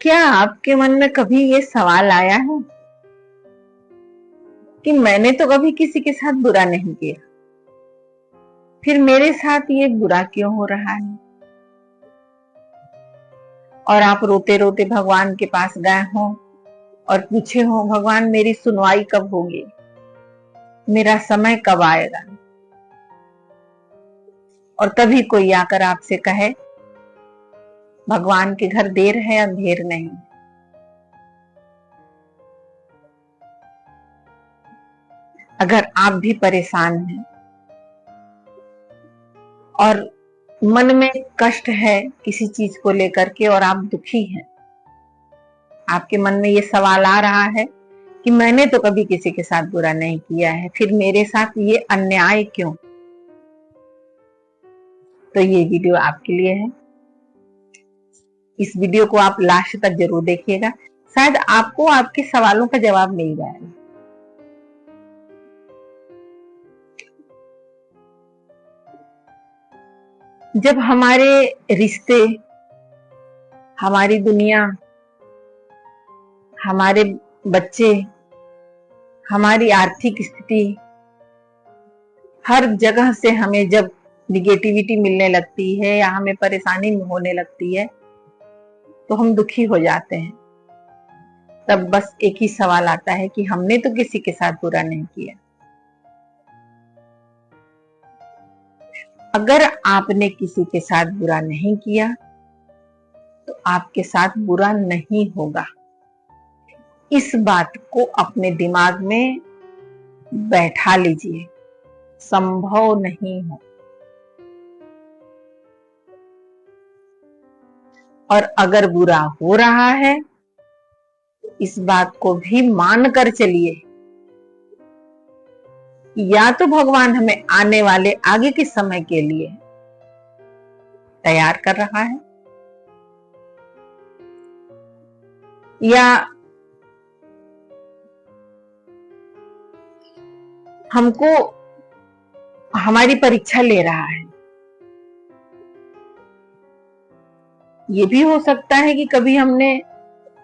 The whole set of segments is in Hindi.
क्या आपके मन में कभी ये सवाल आया है कि मैंने तो कभी किसी के साथ बुरा नहीं किया, फिर मेरे साथ ये बुरा क्यों हो रहा है? और आप रोते रोते भगवान के पास गए हो और पूछे हो, भगवान मेरी सुनवाई कब होगी, मेरा समय कब आएगा? और तभी कोई आकर आपसे कहे, भगवान के घर देर है अंधेर नहीं। अगर आप भी परेशान हैं और मन में कष्ट है किसी चीज को लेकर के और आप दुखी हैं, आपके मन में ये सवाल आ रहा है कि मैंने तो कभी किसी के साथ बुरा नहीं किया है, फिर मेरे साथ ये अन्याय क्यों? तो ये वीडियो आपके लिए है। इस वीडियो को आप लास्ट तक जरूर देखिएगा, शायद आपको आपके सवालों का जवाब मिल जाएगा। जब हमारे रिश्ते, हमारी दुनिया, हमारे बच्चे, हमारी आर्थिक स्थिति, हर जगह से हमें जब निगेटिविटी मिलने लगती है या हमें परेशानी होने लगती है तो हम दुखी हो जाते हैं। तब बस एक ही सवाल आता है कि हमने तो किसी के साथ बुरा नहीं किया। अगर आपने किसी के साथ बुरा नहीं किया तो आपके साथ बुरा नहीं होगा। इस बात को अपने दिमाग में बैठा लीजिए, संभव नहीं है। और अगर बुरा हो रहा है तो इस बात को भी मान कर चलिए, या तो भगवान हमें आने वाले आगे के समय के लिए तैयार कर रहा है, या हमको हमारी परीक्षा ले रहा है। ये भी हो सकता है कि कभी हमने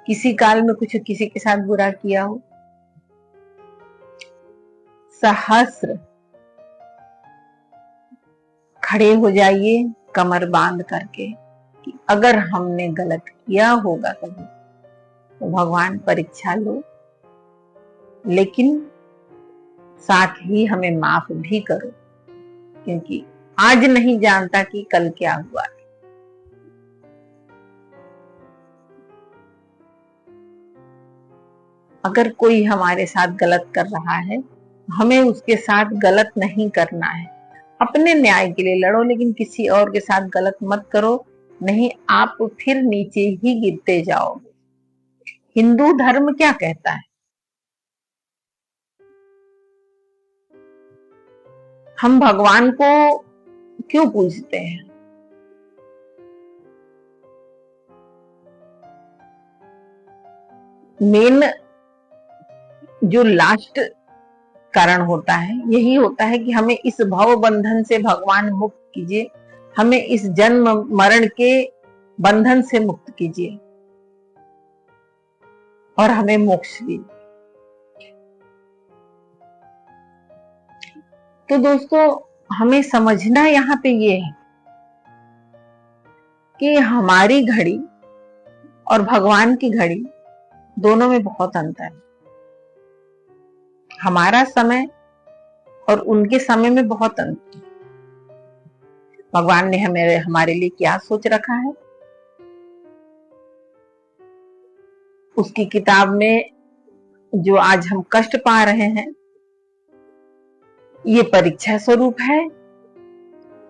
किसी काल में कुछ किसी के साथ बुरा किया हो। सहस्र खड़े हो जाइए कमर बांध करके कि अगर हमने गलत किया होगा कभी तो भगवान परीक्षा लो, लेकिन साथ ही हमें माफ भी करो, क्योंकि आज नहीं जानता कि कल क्या हुआ। अगर कोई हमारे साथ गलत कर रहा है, हमें उसके साथ गलत नहीं करना है। अपने न्याय के लिए लड़ो, लेकिन किसी और के साथ गलत मत करो, नहीं आप फिर नीचे ही गिरते जाओगे। हिंदू धर्म क्या कहता है? हम भगवान को क्यों पूजते हैं? मेन जो लास्ट कारण होता है यही होता है कि हमें इस भव बंधन से भगवान मुक्त कीजिए, हमें इस जन्म मरण के बंधन से मुक्त कीजिए और हमें मोक्ष दीजिए। तो दोस्तों, हमें समझना यहाँ पे ये है कि हमारी घड़ी और भगवान की घड़ी दोनों में बहुत अंतर है। हमारा समय और उनके समय में बहुत अंतर है। भगवान ने हमारे लिए क्या सोच रखा है, उसकी किताब में जो आज हम कष्ट पा रहे हैं, ये परीक्षा स्वरूप है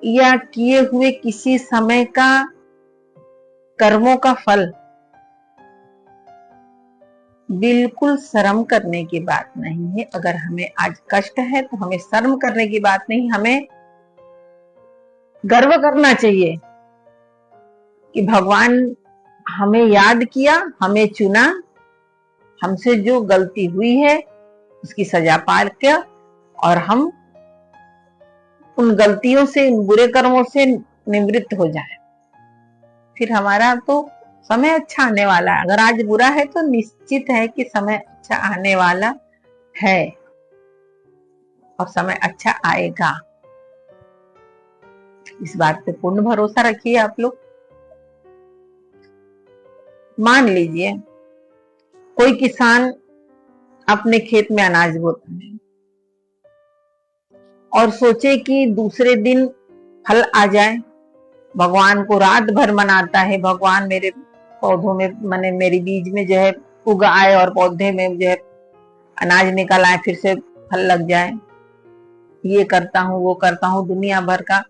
या किए हुए किसी समय का कर्मों का फल? बिल्कुल शर्म करने की बात नहीं है। अगर हमें आज कष्ट है तो हमें शर्म करने की बात नहीं, हमें गर्व करना चाहिए कि भगवान हमें याद किया, हमें चुना, हमसे जो गलती हुई है उसकी सजा पाल के और हम उन गलतियों से, उन बुरे कर्मों से निवृत्त हो जाए। फिर हमारा तो समय अच्छा आने वाला है। अगर आज बुरा है तो निश्चित है कि समय अच्छा आने वाला है और समय अच्छा आएगा। इस बात पे पूर्ण भरोसा रखिए आप लोग। मान लीजिए कोई किसान अपने खेत में अनाज बोता है और सोचे कि दूसरे दिन फल आ जाए, भगवान को रात भर मनाता है, भगवान मेरे पौधों में माने मेरी बीज में जो है उग आए और पौधे में जो है अनाज निकल आए, फिर से फल लग जाए। ये करता हूँ वो करता हूँ, दुनिया भर का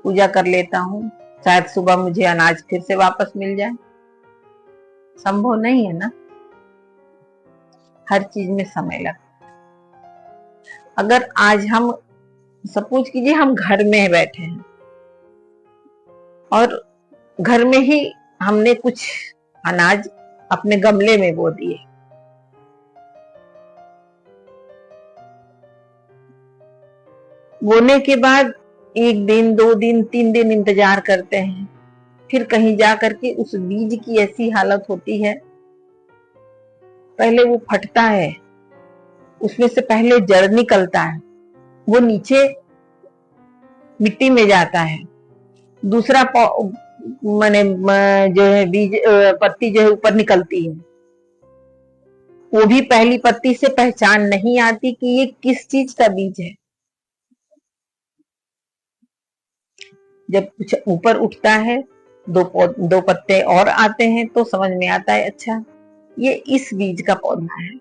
पूजा कर लेता हूँ, शायद सुबह मुझे अनाज फिर से वापस मिल जाए। संभव नहीं है ना, हर चीज में समय लगता है। अगर आज हम सपोज कीजिए हम घर में बैठे हैं और घर में ही हमने कुछ अनाज अपने गमले में बो दिए, बोने के बाद 1 दिन 2 दिन 3 दिन इंतजार करते हैं, फिर कहीं जा करके उस बीज की ऐसी हालत होती है, पहले वो फटता है, उसमें से पहले जड़ निकलता है, वो नीचे मिट्टी में जाता है, दूसरा माने जो है बीज पत्ती जो है ऊपर निकलती है, वो भी पहली पत्ती से पहचान नहीं आती कि ये किस चीज का बीज है। जब कुछ ऊपर उठता है, दो पत्ते और आते हैं तो समझ में आता है अच्छा ये इस बीज का पौधा है।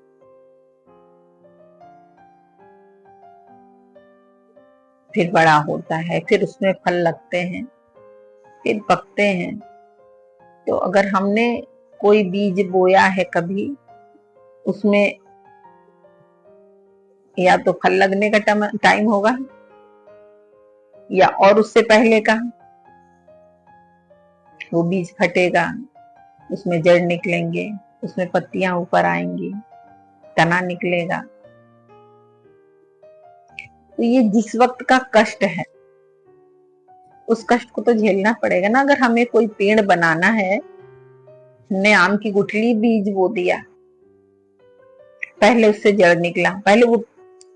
फिर बड़ा होता है, फिर उसमें फल लगते हैं, फिर पकते हैं। तो अगर हमने कोई बीज बोया है कभी, उसमें या तो फल लगने का टाइम होगा या और उससे पहले का, वो बीज फटेगा, उसमें जड़ निकलेंगे, उसमें पत्तियां ऊपर आएंगी, तना निकलेगा। तो ये जिस वक्त का कष्ट है उस कष्ट को तो झेलना पड़ेगा ना। अगर हमें कोई पेड़ बनाना है, हमने आम की गुठली बीज बो दिया, पहले उससे जड़ निकला, पहले वो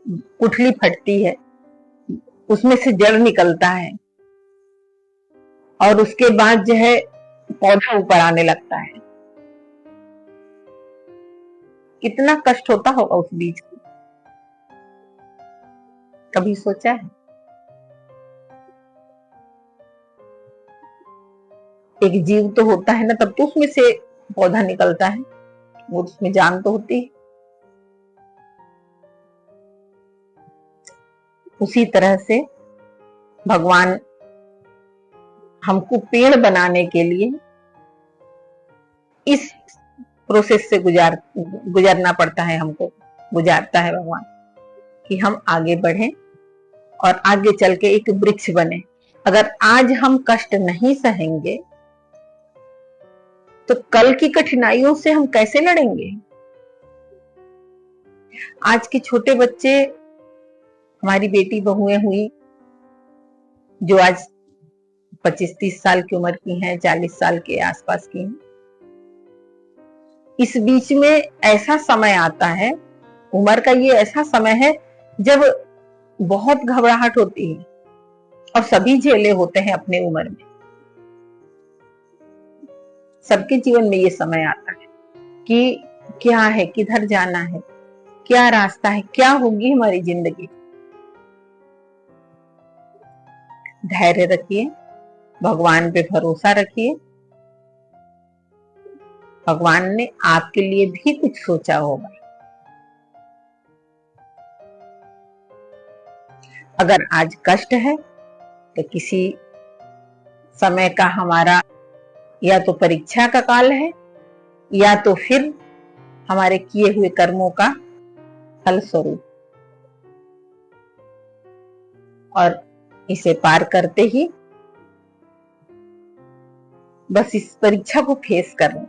गुठली फटती है, उसमें से जड़ निकलता है और उसके बाद जो है पौधा ऊपर आने लगता है। कितना कष्ट होता होगा उस बीज को, कभी सोचा है? एक जीव तो होता है ना, तब तो उसमें से पौधा निकलता है, वो उसमें जान तो होती है। उसी तरह से भगवान हमको पेड़ बनाने के लिए इस प्रोसेस से गुजरना पड़ता है, हमको गुजारता है भगवान कि हम आगे बढ़े और आगे चल के एक वृक्ष बने। अगर आज हम कष्ट नहीं सहेंगे तो कल की कठिनाइयों से हम कैसे लड़ेंगे? आज के छोटे बच्चे, हमारी बेटी बहुएं हुई जो आज 25-30 साल की उम्र की हैं, 40 साल के आसपास की हैं, इस बीच में ऐसा समय आता है, उम्र का ये ऐसा समय है जब बहुत घबराहट होती है और सभी झेले होते हैं अपने उम्र में। सबके जीवन में ये समय आता है कि क्या है, किधर जाना है, क्या रास्ता है, क्या होगी हमारी जिंदगी। धैर्य रखिए, भगवान पे भरोसा रखिए, भगवान ने आपके लिए भी कुछ सोचा होगा। अगर आज कष्ट है तो किसी समय का हमारा या तो परीक्षा का काल है या तो फिर हमारे किए हुए कर्मों का फल स्वरूप। और इसे पार करते ही, बस इस परीक्षा को फेस करना,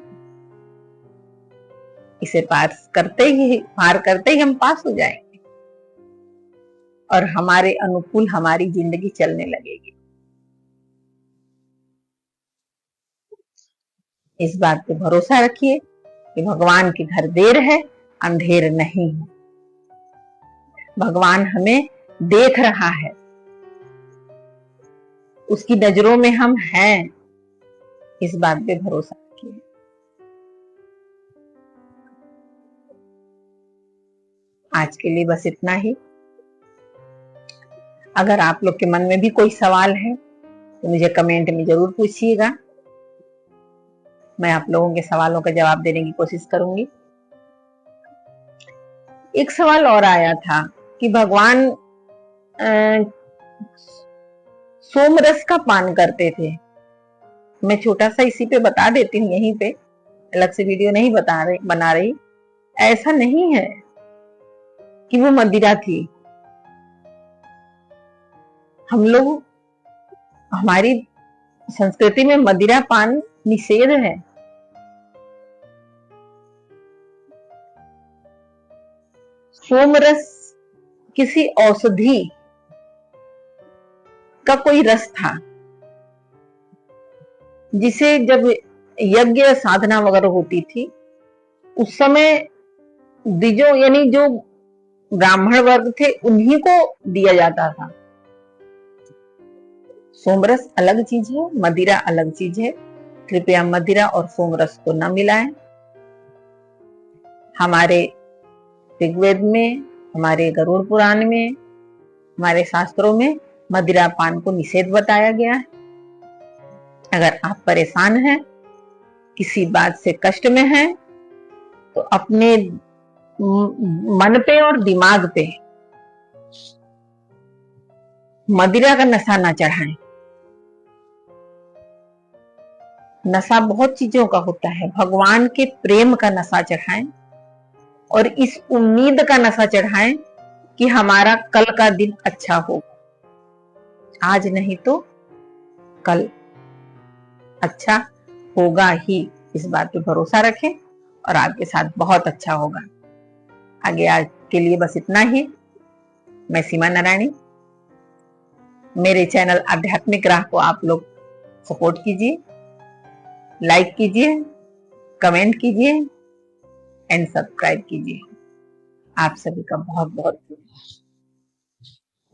इसे पार करते ही हम पास हो जाएंगे और हमारे अनुकूल हमारी जिंदगी चलने लगेगी। इस बात पे भरोसा रखिए कि भगवान के घर देर है, अंधेर नहीं है। भगवान हमें देख रहा है, उसकी नजरों में हम हैं, इस बात पे भरोसा रखिए। आज के लिए बस इतना ही। अगर आप लोग के मन में भी कोई सवाल है तो मुझे कमेंट में जरूर पूछिएगा, मैं आप लोगों के सवालों का जवाब देने की कोशिश करूंगी। एक सवाल और आया था कि भगवान सोमरस का पान करते थे। मैं छोटा सा इसी पे बता देती हूँ, यहीं पे अलग से वीडियो नहीं बना रही। ऐसा नहीं है कि वो मदिरा थी। हम लोग, हमारी संस्कृति में मदिरा पान निषेध है। सोमरस किसी औषधि का कोई रस था, जिसे जब यज्ञ साधना वगैरह होती थी उस समय द्विजों यानी जो ब्राह्मण वर्ग थे उन्हीं को दिया जाता था। सोमरस अलग चीज है, मदिरा अलग चीज है। कृपया मदिरा और सोमरस को न मिलाएं। हमारे ऋग्वेद में, हमारे गरुड़ पुराण में, हमारे शास्त्रों में मदिरा पान को निषेध बताया गया है। अगर आप परेशान हैं, किसी बात से कष्ट में हैं, तो अपने मन पे और दिमाग पे मदिरा का नशा ना चढ़ाएं। नशा बहुत चीजों का होता है, भगवान के प्रेम का नशा चढ़ाएं और इस उम्मीद का नशा चढ़ाएं कि हमारा कल का दिन अच्छा हो। आज नहीं तो कल अच्छा होगा ही, इस बात पे भरोसा रखें और आपके साथ बहुत अच्छा होगा। आगे आज के लिए बस इतना ही। मैं सीमा नारायणी। मेरे चैनल आध्यात्मिक राह को आप लोग सपोर्ट कीजिए, लाइक कीजिए, कमेंट कीजिए एंड सब्सक्राइब कीजिए। आप सभी का बहुत बहुत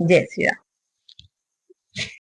जय श्री राम।